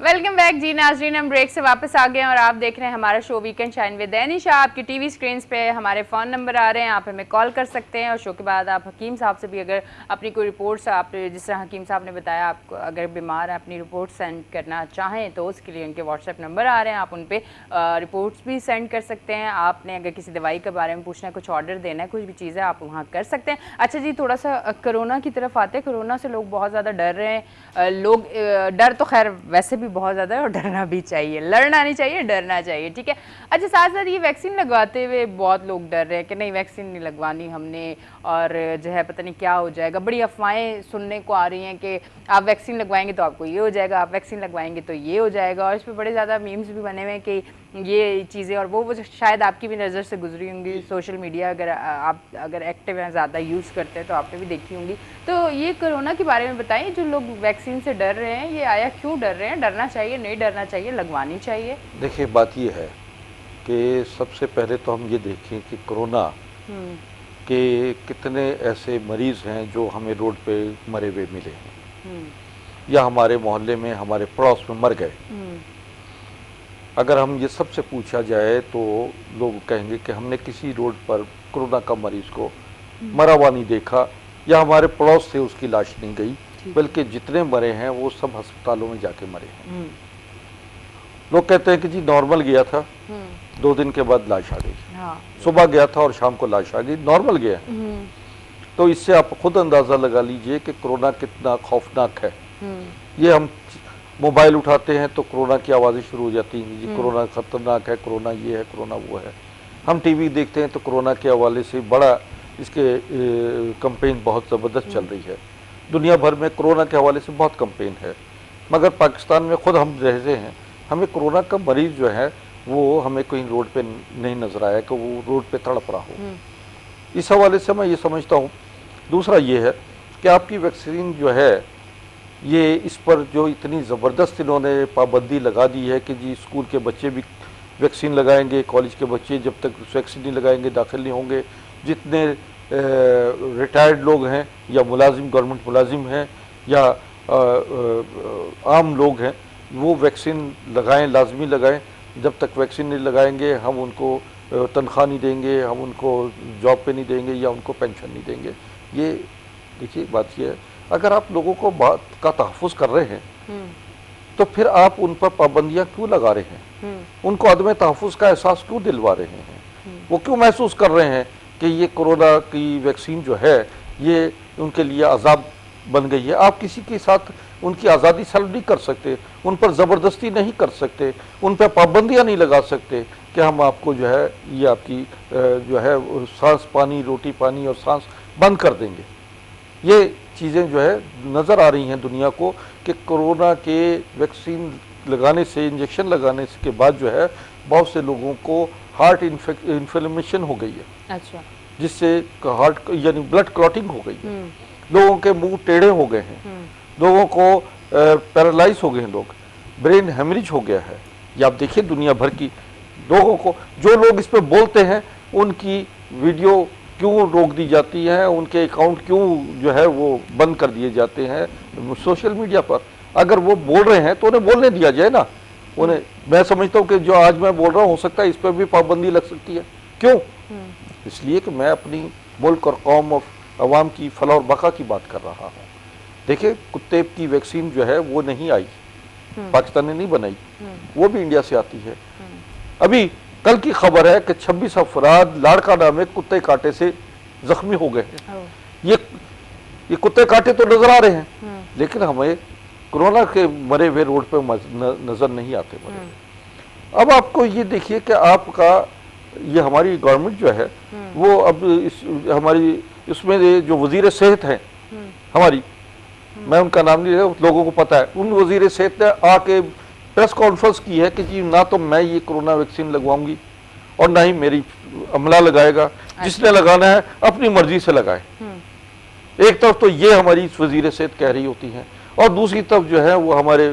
वेलकम बैक जी नाजरीन, हम ब्रेक से वापस आ गए हैं और आप देख रहे हैं हमारा show weekend shine with Anisha. आपकी टीवी स्क्रीन पे हमारे फ़ोन नंबर आ रहे हैं, आप हमें कॉल कर सकते हैं और शो के बाद आप हकीम साहब से भी अगर अपनी कोई रिपोर्ट्स, आप जिस तरह हकीम साहब ने बताया, आप अगर बीमार हैं अपनी रिपोर्ट सेंड करना चाहें तो उसके लिए उनके व्हाट्सएप नंबर आ रहे हैं, आप उन पर रिपोर्ट्स भी सेंड कर सकते हैं। आपने अगर किसी दवाई के बारे में पूछना है, कुछ ऑर्डर देना है, कुछ भी चीज़ें आप वहाँ कर सकते हैं। अच्छा जी, थोड़ा सा कोरोना की तरफ आते हैं। कोरोना से लोग बहुत ज़्यादा डर रहे हैं। लोग डर तो खैर वैसे भी बहुत ज़्यादा है और डरना भी चाहिए, लड़ना नहीं चाहिए, डरना चाहिए, ठीक है। अच्छा, साथ साथ ये वैक्सीन लगवाते हुए बहुत लोग डर रहे हैं कि नहीं वैक्सीन नहीं लगवानी हमने, और जो है पता नहीं क्या हो जाएगा। बड़ी अफवाहें सुनने को आ रही हैं कि आप वैक्सीन लगवाएंगे तो आपको ये हो जाएगा, आप वैक्सीन लगवाएंगे तो ये हो जाएगा, और इस पर बड़े ज़्यादा मीम्स भी बने हुए हैं कि ये चीज़ें, और वो शायद आपकी भी नज़र से गुजरी होंगी। सोशल मीडिया अगर आप एक्टिव हैं, ज़्यादा यूज़ करते हैं तो आपने भी देखी होंगी। तो ये कोरोना के बारे में बताइए, जो लोग वैक्सीन से डर रहे हैं, ये आया क्यों डर रहे हैं? डरना चाहिए, नहीं डरना चाहिए, लगवानी चाहिए? देखिए, बात ये है कि सबसे पहले तो हम ये देखें कि कोरोना के कितने ऐसे मरीज़ हैं जो हमें रोड पे मरे हुए मिले हैं या हमारे मोहल्ले में, हमारे पड़ोस में मर गए। अगर हम ये सबसे पूछा जाए तो लोग कहेंगे कि हमने किसी रोड पर कोरोना का मरीज़ को मरा हुआ नहीं देखा, या हमारे पड़ोस से उसकी लाश नहीं गई, बल्कि जितने मरे हैं वो सब अस्पतालों में जाके मरे हैं। लोग कहते हैं कि जी नॉर्मल गया था, 2 दिन के बाद लाश आ गई। हाँ। सुबह गया था और शाम को लाश आ गई, नॉर्मल गया। तो इससे आप खुद अंदाज़ा लगा लीजिए कि कोरोना कितना खौफनाक है। ये हम मोबाइल उठाते हैं तो कोरोना की आवाज़ें शुरू हो जाती हैं, जी कोरोना खतरनाक है, कोरोना ये है, कोरोना वो है। हम टीवी देखते हैं तो कोरोना के हवाले से बड़ा इसके कंपेन बहुत ज़बरदस्त चल रही है। दुनिया भर में कोरोना के हवाले से बहुत कंपेन है, मगर पाकिस्तान में खुद हम रहते हैं, हमें कोरोना का मरीज़ जो है वो हमें कहीं रोड पे नहीं नज़र आया कि वो रोड पे तड़प रहा हो। इस हवाले से मैं ये समझता हूँ। दूसरा ये है कि आपकी वैक्सीन जो है, ये इस पर जो इतनी ज़बरदस्त इन्होंने पाबंदी लगा दी है कि जी स्कूल के बच्चे भी वैक्सीन लगाएंगे, कॉलेज के बच्चे जब तक वैक्सीन नहीं लगाएंगे दाखिल नहीं होंगे, जितने रिटायर्ड लोग हैं या मुलाजिम, गवर्नमेंट मुलाजिम हैं या आम लोग हैं, वो वैक्सीन लगाएं, लाजमी लगाएं। जब तक वैक्सीन नहीं लगाएंगे हम उनको तनख्वाह नहीं देंगे, हम उनको जॉब पे नहीं देंगे या उनको पेंशन नहीं देंगे। ये देखिए बात ये है, अगर आप लोगों को बात का तहफ़्फ़ुज़ कर रहे हैं तो फिर आप उन पर पाबंदियां क्यों लगा रहे हैं? उनको अदम तहफ़्फ़ुज़ का एहसास क्यों दिलवा रहे हैं? वो क्यों महसूस कर रहे हैं कि ये कोरोना की वैक्सीन जो है ये उनके लिए अजाब बन गई है? आप किसी के साथ उनकी आज़ादी सल्ब नहीं कर सकते, उन पर ज़बरदस्ती नहीं कर सकते, उन पर पाबंदियां नहीं लगा सकते कि हम आपको जो है ये आपकी जो है सांस पानी, रोटी पानी और सांस बंद कर देंगे। ये चीज़ें जो है नज़र आ रही हैं दुनिया को कि कोरोना के वैक्सीन लगाने से, इंजेक्शन लगाने के बाद जो है बहुत से लोगों को हार्ट इन्फ्लेमेशन हो गई है। अच्छा। जिससे हार्ट यानी ब्लड क्लॉटिंग हो गई है, लोगों के मुंह टेढ़े हो गए हैं, लोगों को पैरालाइज हो गए हैं, लोग ब्रेन हेमरेज हो गया है। ये आप देखिए दुनिया भर की लोगों को, जो लोग इस पर बोलते हैं उनकी वीडियो क्यों रोक दी जाती है, उनके अकाउंट क्यों जो है वो बंद कर दिए जाते हैं सोशल मीडिया पर। अगर वो बोल रहे हैं तो उन्हें बोलने दिया जाए ना। उन्हें, मैं समझता हूँ कि जो आज मैं बोल रहा हूँ हो सकता है इस पर भी पाबंदी लग सकती है। क्यों? इसलिए कि मैं अपनी मुल्क और कौम और अवाम की फलाह और बका की बात कर रहा हूँ। देखिए कुत्ते की वैक्सीन जो है वो नहीं आई, पाकिस्तान ने नहीं बनाई, वो भी इंडिया से आती है। अभी कल की खबर है कि 26 अफराद लाड़काना में कुत्ते कांटे से जख्मी हो गए हैं। ये कुत्ते कांटे तो नजर आ रहे हैं, लेकिन हमें कोरोना के मरे हुए रोड पे नजर नहीं आते मरे। अब आपको ये देखिए कि आपका ये हमारी गवर्नमेंट जो है वो अब हमारी इसमें जो वजीर सेहत हैं हमारी, मैं उनका नाम नहीं ले रहा, लोगों को पता है, उन वजीर सेहत ने आके प्रेस कॉन्फ्रेंस की है कि जी ना तो मैं ये कोरोना वैक्सीन लगवाऊंगी और ना ही मेरी अमला लगाएगा, जिसने लगाना है अपनी मर्जी से लगाए। एक तरफ तो ये हमारी वजीर सेहत कह रही होती हैं और दूसरी तरफ जो है वो हमारे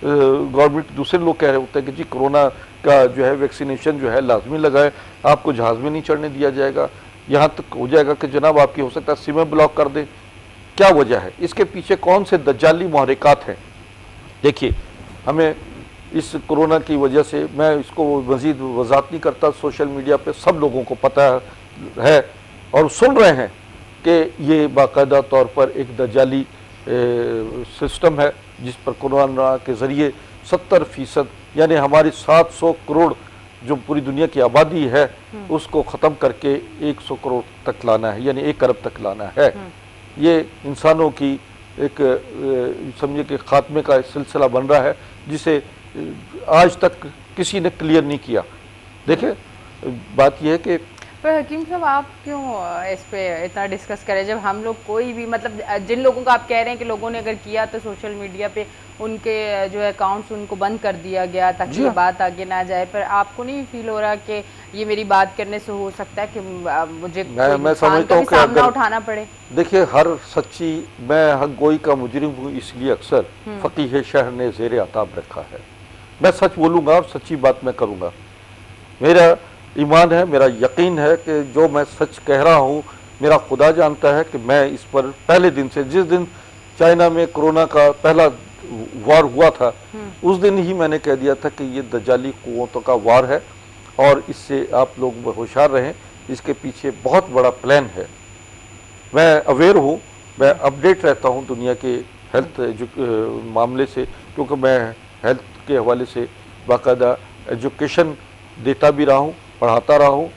गवर्नमेंट दूसरे लोग कह रहे होते हैं कि जी कोरोना का जो है वैक्सीनेशन जो है लाजमी लगाए, आपको जहाज में नहीं चढ़ने दिया जाएगा, यहाँ तक हो जाएगा कि जनाब आपकी हो सकता है सीमें ब्लॉक कर दे। क्या वजह है? इसके पीछे कौन से दज्जाली मुहर्रिकात हैं? देखिए हमें इस कोरोना की वजह से, मैं इसको मज़ीद वजाहत नहीं करता, सोशल मीडिया पे सब लोगों को पता है और सुन रहे हैं कि ये बाकायदा तौर पर एक दज्जाली सिस्टम है जिस पर कोरोना के ज़रिए 70% यानी हमारी 700 करोड़ जो पूरी दुनिया की आबादी है उसको ख़त्म करके 100 करोड़ तक लाना है, यानी 1 अरब तक लाना है। ये इंसानों की एक समझिए कि खात्मे का सिलसिला बन रहा है जिसे आज तक किसी ने क्लियर नहीं किया। देखिए बात यह है कि पर हकीम साहब आप क्यों इस पे इतना डिस्कस करें जब हम लोग कोई भी मतलब जिन लोगों को आप कह रहे हैं कि लोगों ने अगर किया तो सोशल मीडिया पे उनके जो अकाउंट्स उनको बंद कर दिया गया ताकि ये बात आगे ना जाए, पर आपको नहीं फील हो रहा कि ये मेरी बात करने से हो सकता है कि मुझे मैं समझता हूँ कि सामना उठाना पड़े? देखिए हर सच्ची, मैं हक गोई का मुजरिम हूँ इसलिए अक्सर फकीह शहर ने ज़ेरे अताब रखा है। मैं सच बोलूँगा और सच्ची बात मैं करूँगा। मेरा ईमान है, मेरा यकीन है कि जो मैं सच कह रहा हूँ मेरा खुदा जानता है कि मैं इस पर पहले दिन से, जिस दिन चाइना में कोरोना का पहला वार हुआ था उस दिन ही मैंने कह दिया था कि ये दज्जाली कुव्वतों का वार है और इससे आप लोग होशियार रहें, इसके पीछे बहुत बड़ा प्लान है। मैं अवेयर हूँ, मैं अपडेट रहता हूँ दुनिया के हेल्थ मामले से, क्योंकि मैं हेल्थ के हवाले से बाकायदा एजुकेशन देता भी रहा हूँ, पढ़ाता रहा हूँ।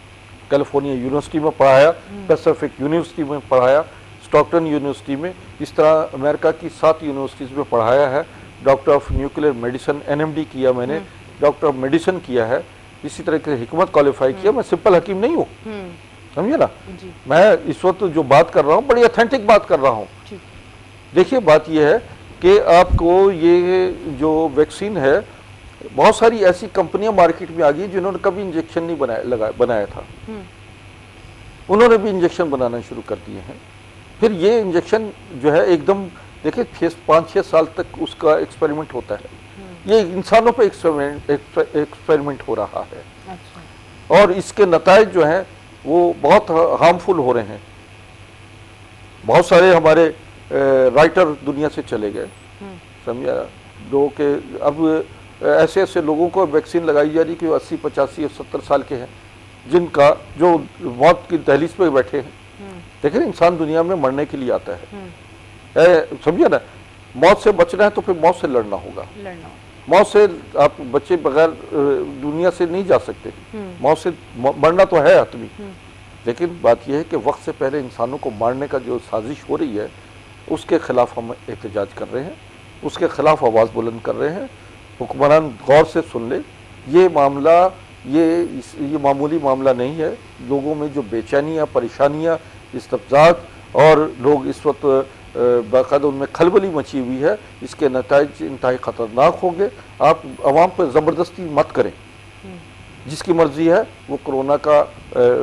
कैलिफोर्निया यूनिवर्सिटी में पढ़ाया, पैसिफिक यूनिवर्सिटी में पढ़ाया, स्टॉकटन यूनिवर्सिटी में, इस तरह अमेरिका की 7 यूनिवर्सिटीज़ में पढ़ाया है। Doctor of nuclear medicine NMD किया मैंने, डॉक्टर ऑफ मेडिसिन किया है, इसी तरह से हिकमत क्वालिफाई किया। मैं सिंपल हकीम नहीं हूँ, समझिए ना। मैं इस वक्त जो बात कर रहा हूँ बड़ी ऑथेंटिक बात कर रहा हूँ। देखिए बात यह है कि आपको ये जो वैक्सीन है, बहुत सारी ऐसी कंपनियां मार्केट में आ गई जिन्होंने कभी इंजेक्शन नहीं बनाया था, उन्होंने भी इंजेक्शन बनाना शुरू कर दिए हैं। फिर ये इंजेक्शन जो है एकदम देखिए 5-6 साल तक उसका एक्सपेरिमेंट होता है, ये इंसानों पे एक्सपेरिमेंट हो रहा है अच्छा। और इसके नतायज जो हैं वो बहुत हार्मफुल हो रहे हैं। बहुत सारे हमारे राइटर दुनिया से चले गए, समझा, लोगों के अब ऐसे ऐसे लोगों को वैक्सीन लगाई जा रही कि 80, 85 और 70 साल के हैं, जिनका जो मौत की दहलीज पे बैठे हैं। देखिए इंसान दुनिया में मरने के लिए आता है, समझिए ना, मौत से बचना है तो फिर मौत से लड़ना होगा। मौत से आप बच्चे बगैर दुनिया से नहीं जा सकते, मौत से मरना तो है आदमी। लेकिन बात यह है कि वक्त से पहले इंसानों को मारने का जो साजिश हो रही है उसके खिलाफ हम एहतजाज कर रहे हैं, उसके खिलाफ आवाज़ बुलंद कर रहे हैं। हुक्मरान गौर से सुन ले, ये मामला ये मामूली मामला नहीं है। लोगों में जो बेचैनियाँ, परेशानियाँ, इस्तफ़ज़ात और लोग इस वक्त बाकायदा उनमें खलबली मची हुई है, इसके नताइज इंतहाई ख़तरनाक होंगे। आप आवाम पर ज़बरदस्ती मत करें, जिसकी मर्ज़ी है वो कोरोना का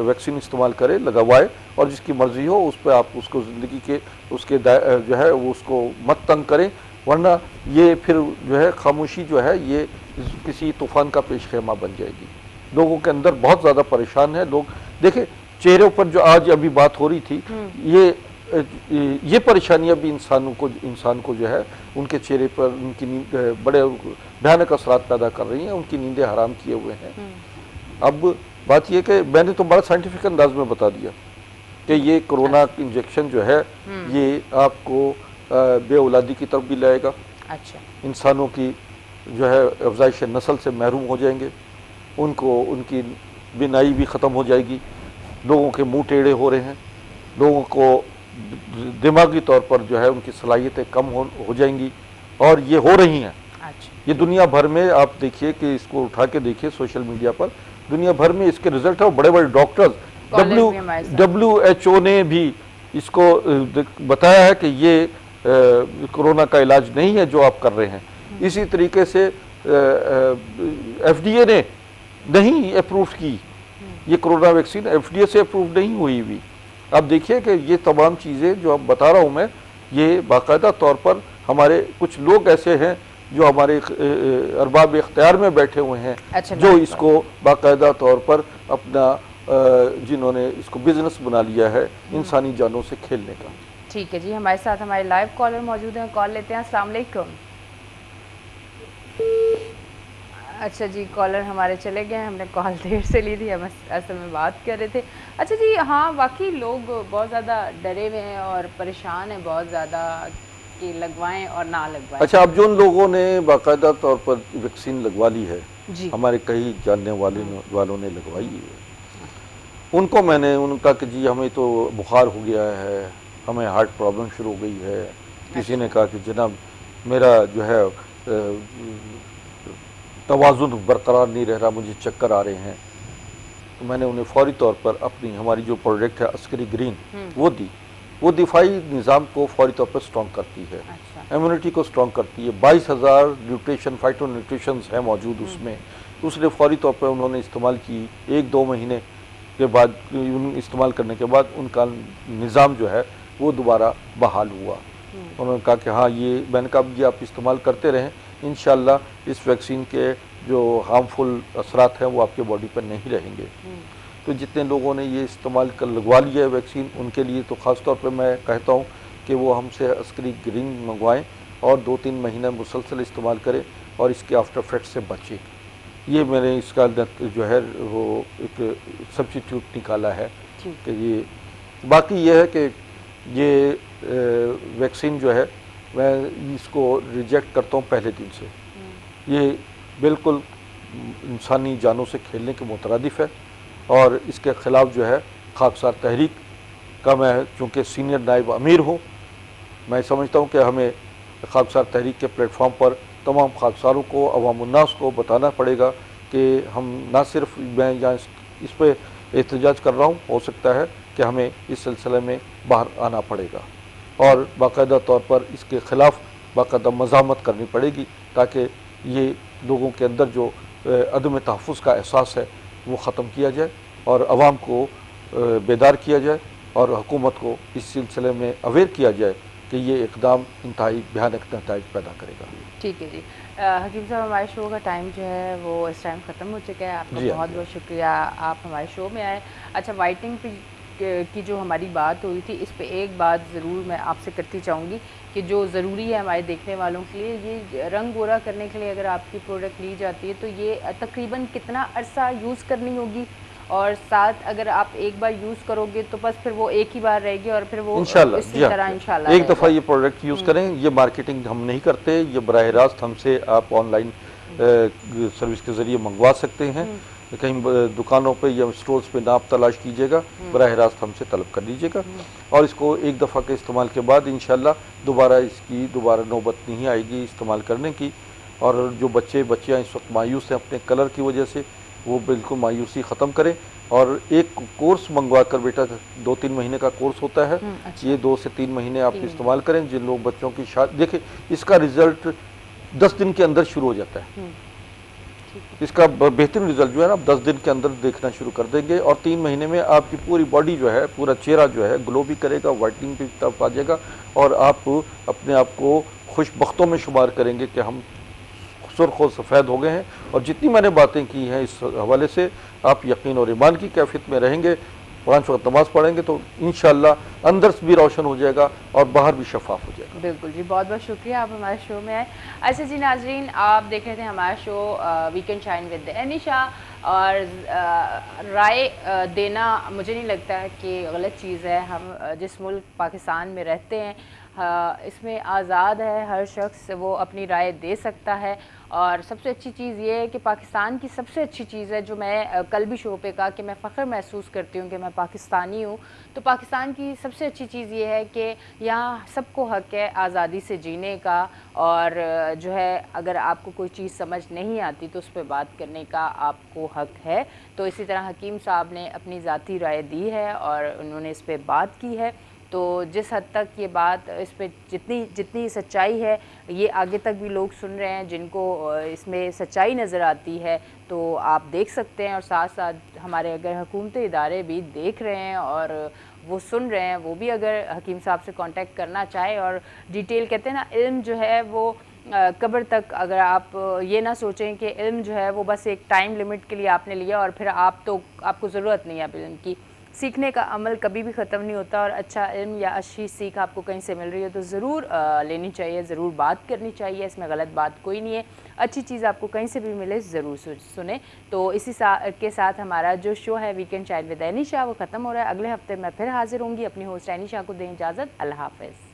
वैक्सीन इस्तेमाल करे, लगवाए, और जिसकी मर्ज़ी हो उस पर आप उसको ज़िंदगी के उसके जो है वो उसको मत तंग करें, वरना ये फिर जो है खामोशी जो है ये किसी तूफ़ान का पेश खेमा बन जाएगी। लोगों के अंदर बहुत ज़्यादा परेशान है लोग। देखें चेहरे पर जो आज अभी बात हो रही थी, ये परेशानियां भी इंसान को जो है उनके चेहरे पर उनकी नींद बड़े भयानक असरात पैदा कर रही हैं, उनकी नींदें हराम किए हुए हैं। अब बात यह कि मैंने तो बड़ा साइंटिफिक अंदाज में बता दिया कि ये कोरोना इंजेक्शन जो है ये आपको बे औलादी की तरफ भी लाएगा। अच्छा। इंसानों की जो है अफजाइश नस्ल से महरूम हो जाएंगे, उनकी बिनाई भी ख़त्म हो जाएगी, लोगों के मुंह टेढ़े हो रहे हैं, लोगों को दिमागी तौर पर जो है उनकी सलाहियतें कम हो जाएंगी, और ये हो रही हैं। अच्छा। ये दुनिया भर में आप देखिए कि इसको उठा के देखिए सोशल मीडिया पर, दुनिया भर में इसके रिजल्ट है। बड़े बड़े डॉक्टर्स, WHO ने भी इसको बताया है कि ये कोरोना का इलाज नहीं है जो आप कर रहे हैं। इसी तरीके से FDA ने नहीं अप्रूव की ये कोरोना वैक्सीन, FDA से अप्रूव नहीं हुई भी। आप देखिए कि ये तमाम चीज़ें जो अब बता रहा हूँ मैं, ये बाकायदा तौर पर हमारे कुछ लोग ऐसे हैं जो हमारे अरबाब इख्तियार में बैठे हुए हैं। अच्छा, जो इसको बाकायदा तौर पर अपना जिन्होंने इसको बिजनेस बना लिया है इंसानी जानों से खेलने का। ठीक है जी, हमारे साथ हमारे लाइव कॉलर मौजूद हैं, कॉल लेते हैं। अस्सलाम वालेकुम। अच्छा जी, कॉलर हमारे चले गए, हमने कॉल देर से ली थी, हम असल में बात कर रहे थे। अच्छा जी, हाँ वाकई लोग बहुत ज़्यादा डरे हुए हैं और परेशान हैं बहुत ज़्यादा कि लगवाएं और ना लगवाएं। अच्छा, अब जो लोगों ने बाकायदा तौर पर वैक्सीन लगवा ली है, हमारे कई जानने वालों ने लगवाई है, उनको मैंने उनका कि जी हमें तो बुखार हो गया है, हमें हार्ट प्रॉब्लम शुरू हो गई है। किसी ने कहा कि जनाब मेरा जो है तवाज़ुन बरकरार नहीं रह रहा, मुझे चक्कर आ रहे हैं। तो मैंने उन्हें फौरी तौर पर अपनी हमारी जो प्रोडक्ट है अस्करी ग्रीन वो दी। वो दिफाई निज़ाम को फौरी तौर पर स्ट्रॉन्ग करती है, इम्यूनिटी को स्ट्रॉन्ग करती है। 22,000 न्यूट्रिशन फाइटो न्यूट्रिशंस हैं मौजूद उसमें। उसने फौरी तौर पर उन्होंने इस्तेमाल की। 1-2 महीने के बाद इस्तेमाल करने के बाद उनका निज़ाम जो है वो दोबारा बहाल हुआ। उन्होंने कहा कि हाँ ये, मैंने कहा ये आप इस्तेमाल करते रहें, इंशाल्लाह इस वैक्सीन के जो हार्मफुल असरात हैं वो आपके बॉडी पर नहीं रहेंगे। तो जितने लोगों ने ये इस्तेमाल कर लगवा लिया है वैक्सीन, उनके लिए तो ख़ास तौर पे मैं कहता हूँ कि वो हमसे अस्करी ग्रीन मंगवाएं और 2-3 महीने मुसलसल इस्तेमाल करें और इसके आफ्टर इफेक्ट से बचें। ये मैंने इसका जो है वो एक सब्स्टिट्यूट निकाला है कि ये, बाकी ये है कि ये वैक्सीन जो है मैं इसको रिजेक्ट करता हूँ पहले दिन से। ये बिल्कुल इंसानी जानों से खेलने के मुतरादिफ है और इसके ख़िलाफ़ जो है खाकसार तहरीक का मैं चूँकि सीनियर नायब अमीर हूँ, मैं समझता हूँ कि हमें खाकसार तहरीक के प्लेटफॉर्म पर तमाम खाकसारों को, अवामुन्नास को बताना पड़ेगा कि हम ना सिर्फ, मैं यहाँ इस पर एहतजाज कर रहा हूँ, हो सकता है कि हमें इस सिलसिले में बाहर आना पड़ेगा और बाकायदा तौर पर इसके ख़िलाफ़ बाकायदा मज़ामत करनी पड़ेगी ताकि ये लोगों के अंदर जो अदम तहफ़्फ़ुज़ का एहसास है वो ख़त्म किया जाए और आवाम को बेदार किया जाए और हुकूमत को इस सिलसिले में अवेयर किया जाए कि ये इकदाम इंतहाई भयानक नताइज पैदा करेगा। ठीक है जी। हकीम साहब, हमारे शो का टाइम जो है वो इस टाइम ख़त्म हो चुका है। आपका जी हाँ, बहुत जी बहुत शुक्रिया, आप हमारे शो में आए। अच्छा, वाइटिंग की जो हमारी बात हुई थी, इस पे एक बात ज़रूर मैं आपसे करती चाहूँगी कि जो ज़रूरी है हमारे देखने वालों के लिए, ये रंग गोरा करने के लिए अगर आपकी प्रोडक्ट ली जाती है तो ये तकरीबन कितना अरसा यूज़ करनी होगी, और साथ अगर आप एक बार यूज़ करोगे तो बस फिर वो एक ही बार रहेगी और फिर वो इंशाल्लाह, इसी जी हाँ, तरह इंशाल्लाह एक दफ़ा रहेगा। ये प्रोडक्ट यूज़ करें। ये मार्केटिंग हम नहीं करते, ये बराह रास्त हमसे आप ऑनलाइन सर्विस के ज़रिए मंगवा सकते हैं। कहीं दुकानों पे या स्टोर्स पे ना आप तलाश कीजिएगा, बराह रास्त हमसे तलब कर लीजिएगा, और इसको एक दफ़ा के इस्तेमाल के बाद इंशाल्लाह दोबारा इसकी नौबत नहीं आएगी इस्तेमाल करने की। और जो बच्चियाँ इस वक्त मायूस हैं अपने कलर की वजह से, वो बिल्कुल मायूसी ख़त्म करें। और एक कोर्स मंगवा कर, बेटा 2-3 महीने का कोर्स होता है, अच्छा। ये 2 से 3 महीने आप इस्तेमाल करें। जिन लोग बच्चों की शादी, देखिए इसका रिज़ल्ट 10 दिन के अंदर शुरू हो जाता है। इसका बेहतरीन रिजल्ट जो है ना, आप 10 दिन के अंदर देखना शुरू कर देंगे, और 3 महीने में आपकी पूरी बॉडी जो है, पूरा चेहरा जो है ग्लो भी करेगा, वाइटनिंग की तरफ आ जाएगा, और आप अपने आप को खुशबख्तों में शुमार करेंगे कि हम सुर्ख और सफ़ेद हो गए हैं। और जितनी मैंने बातें की हैं इस हवाले से, आप यकीन और ईमान की कैफियत में रहेंगे, 5 वक्त नमाज़ पढ़ेंगे तो इंशाअल्लाह अंदर से भी रोशन हो जाएगा और बाहर भी शफाफ हो जाएगा। बिल्कुल जी, बहुत बहुत शुक्रिया, आप हमारे शो में आए। अच्छा जी नाजरीन, आप देख रहे थे हमारा show weekend shine with Anisha, और राय देना मुझे नहीं लगता है कि गलत चीज़ है। हम जिस मुल्क पाकिस्तान में रहते हैं, इसमें आज़ाद है, हर शख्स वो अपनी राय दे सकता है। और सबसे अच्छी चीज़ ये है कि पाकिस्तान की सबसे अच्छी चीज़ है, जो मैं कल भी शो पे कहा कि मैं फ़ख्र महसूस करती हूँ कि मैं पाकिस्तानी हूँ, तो पाकिस्तान की सबसे अच्छी चीज़ ये है कि यहाँ सबको हक़ है आज़ादी से जीने का, और जो है अगर आपको कोई चीज़ समझ नहीं आती तो उस पर बात करने का आपको हक़ है। तो इसी तरह हकीम साहब ने अपनी ज़ाती राय दी है और उन्होंने इस पर बात की है। तो जिस हद तक ये बात, इस पे जितनी सच्चाई है, ये आगे तक भी लोग सुन रहे हैं जिनको इसमें सच्चाई नज़र आती है, तो आप देख सकते हैं। और साथ साथ हमारे अगर हुकूमती इदारे भी देख रहे हैं और वो सुन रहे हैं, वो भी अगर हकीम साहब से कांटेक्ट करना चाहे, और डिटेल, कहते हैं ना, इल्म जो है वो कब्र तक, अगर आप ये ना सोचें कि इल्म जो है वो बस एक टाइम लिमिट के लिए आपने लिया और फिर आपको ज़रूरत नहीं है अब इल्म की। सीखने का अमल कभी भी ख़त्म नहीं होता, और अच्छा इल्म या अच्छी सीख आपको कहीं से मिल रही है तो ज़रूर लेनी चाहिए, ज़रूर बात करनी चाहिए, इसमें गलत बात कोई नहीं है। अच्छी चीज़ आपको कहीं से भी मिले ज़रूर सुने। तो इसी के साथ हमारा जो शो है वीकेंड शाइन विद एनिशा वो ख़त्म हो रहा है। अगले हफ्ते मैं फिर हाजिर होंगी। अपनी होस्ट एनिशा को दें इजाज़त। अल्लाह हाफ़िज़।